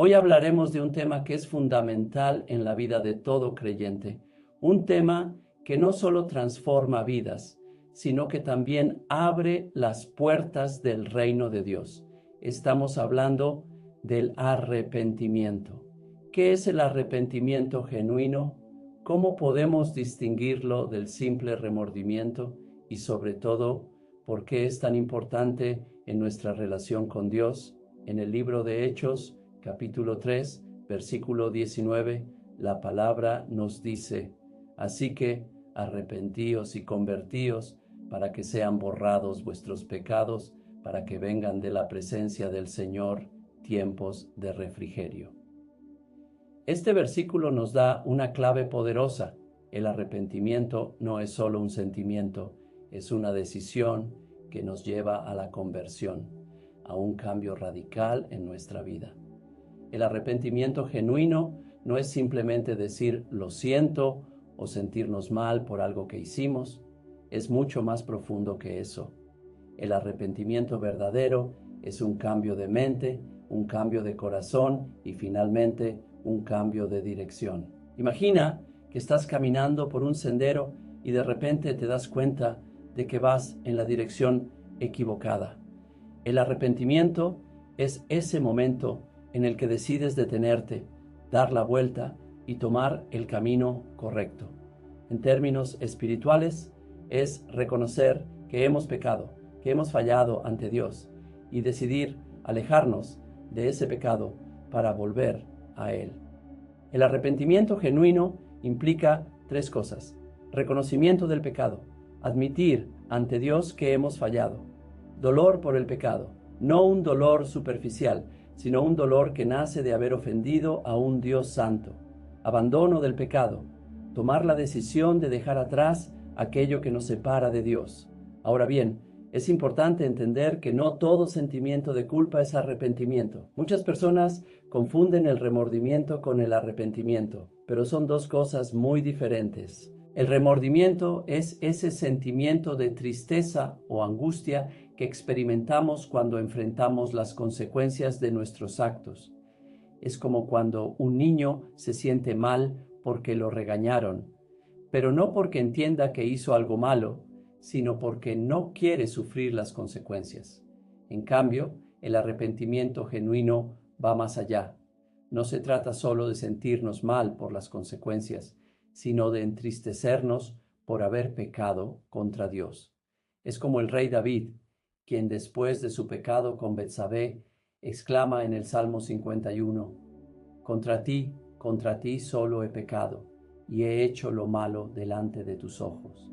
Hoy hablaremos de un tema que es fundamental en la vida de todo creyente, un tema que no solo transforma vidas, sino que también abre las puertas del reino de Dios. Estamos hablando del arrepentimiento. ¿Qué es el arrepentimiento genuino? ¿Cómo podemos distinguirlo del simple remordimiento? Y sobre todo, ¿por qué es tan importante en nuestra relación con Dios? En el libro de Hechos, capítulo 3, versículo 19, la palabra nos dice: así que arrepentíos y convertíos para que sean borrados vuestros pecados, para que vengan de la presencia del Señor tiempos de refrigerio. Este versículo nos da una clave poderosa. El arrepentimiento no es solo un sentimiento, es una decisión que nos lleva a la conversión, a un cambio radical en nuestra vida. El arrepentimiento genuino no es simplemente decir lo siento o sentirnos mal por algo que hicimos, es mucho más profundo que eso. El arrepentimiento verdadero es un cambio de mente, un cambio de corazón y finalmente un cambio de dirección. Imagina que estás caminando por un sendero y de repente te das cuenta de que vas en la dirección equivocada. El arrepentimiento es ese momento en el que decides detenerte, dar la vuelta y tomar el camino correcto. En términos espirituales, es reconocer que hemos pecado, que hemos fallado ante Dios y decidir alejarnos de ese pecado para volver a Él. El arrepentimiento genuino implica tres cosas: reconocimiento del pecado, admitir ante Dios que hemos fallado, dolor por el pecado, no un dolor superficial, sino un dolor que nace de haber ofendido a un Dios santo, abandono del pecado, tomar la decisión de dejar atrás aquello que nos separa de Dios. Ahora bien, es importante entender que no todo sentimiento de culpa es arrepentimiento. Muchas personas confunden el remordimiento con el arrepentimiento, pero son dos cosas muy diferentes. El remordimiento es ese sentimiento de tristeza o angustia que experimentamos cuando enfrentamos las consecuencias de nuestros actos. Es como cuando un niño se siente mal porque lo regañaron, pero no porque entienda que hizo algo malo, sino porque no quiere sufrir las consecuencias. En cambio, el arrepentimiento genuino va más allá. No se trata solo de sentirnos mal por las consecuencias, sino de entristecernos por haber pecado contra Dios. Es como el rey David, quien después de su pecado con Betsabé, exclama en el Salmo 51, contra ti solo he pecado, y he hecho lo malo delante de tus ojos.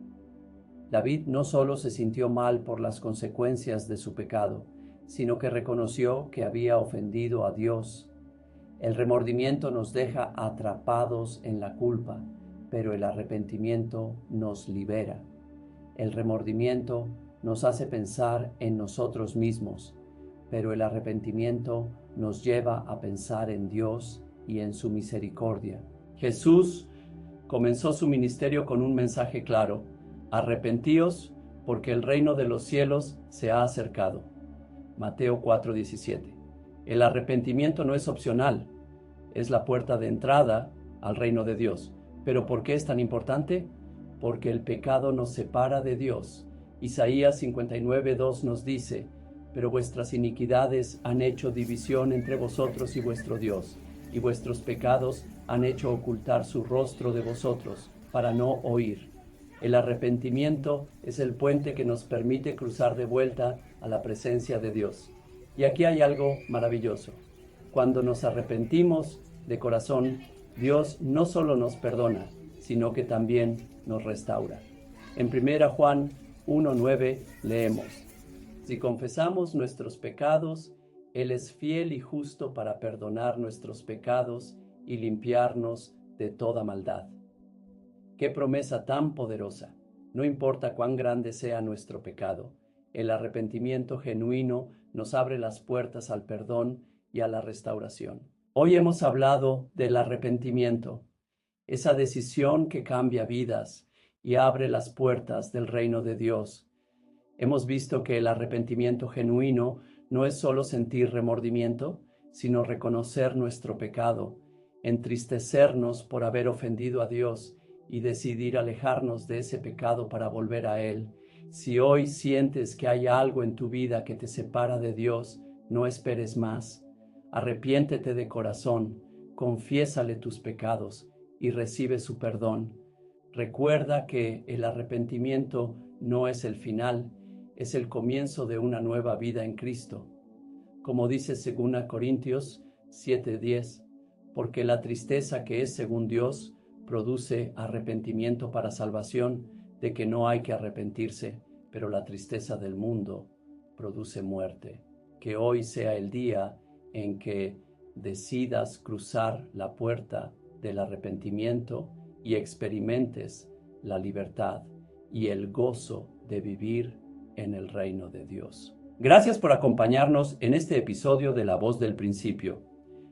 David no solo se sintió mal por las consecuencias de su pecado, sino que reconoció que había ofendido a Dios. El remordimiento nos deja atrapados en la culpa, pero el arrepentimiento nos libera. El remordimiento nos hace pensar en nosotros mismos, pero el arrepentimiento nos lleva a pensar en Dios y en su misericordia. Jesús comenzó su ministerio con un mensaje claro: arrepentíos, porque el reino de los cielos se ha acercado. Mateo 4:17. El arrepentimiento no es opcional, es la puerta de entrada al reino de Dios. ¿Pero por qué es tan importante? Porque el pecado nos separa de Dios. Isaías 59:2 nos dice: pero vuestras iniquidades han hecho división entre vosotros y vuestro Dios, y vuestros pecados han hecho ocultar su rostro de vosotros, para no oír. El arrepentimiento es el puente que nos permite cruzar de vuelta a la presencia de Dios. Y aquí hay algo maravilloso. Cuando nos arrepentimos de corazón, Dios no solo nos perdona, sino que también nos restaura. En 1 Juan 1:9 leemos: si confesamos nuestros pecados, Él es fiel y justo para perdonar nuestros pecados y limpiarnos de toda maldad. ¡Qué promesa tan poderosa! No importa cuán grande sea nuestro pecado, el arrepentimiento genuino nos abre las puertas al perdón y a la restauración. Hoy hemos hablado del arrepentimiento, esa decisión que cambia vidas y abre las puertas del reino de Dios. Hemos visto que el arrepentimiento genuino no es solo sentir remordimiento, sino reconocer nuestro pecado, entristecernos por haber ofendido a Dios y decidir alejarnos de ese pecado para volver a Él. Si hoy sientes que hay algo en tu vida que te separa de Dios, no esperes más. Arrepiéntete de corazón, confiésale tus pecados y recibe su perdón. Recuerda que el arrepentimiento no es el final, es el comienzo de una nueva vida en Cristo. Como dice 2 Corintios 7:10, porque la tristeza que es según Dios produce arrepentimiento para salvación, de que no hay que arrepentirse, pero la tristeza del mundo produce muerte. Que hoy sea el día en que decidas cruzar la puerta del arrepentimiento y experimentes la libertad y el gozo de vivir en el reino de Dios. Gracias por acompañarnos en este episodio de La Voz del Principio.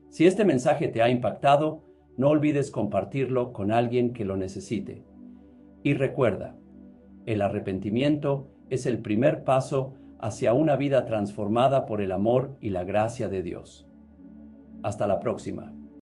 Si este mensaje te ha impactado, no olvides compartirlo con alguien que lo necesite. Y recuerda, el arrepentimiento es el primer paso hacia una vida transformada por el amor y la gracia de Dios. Hasta la próxima.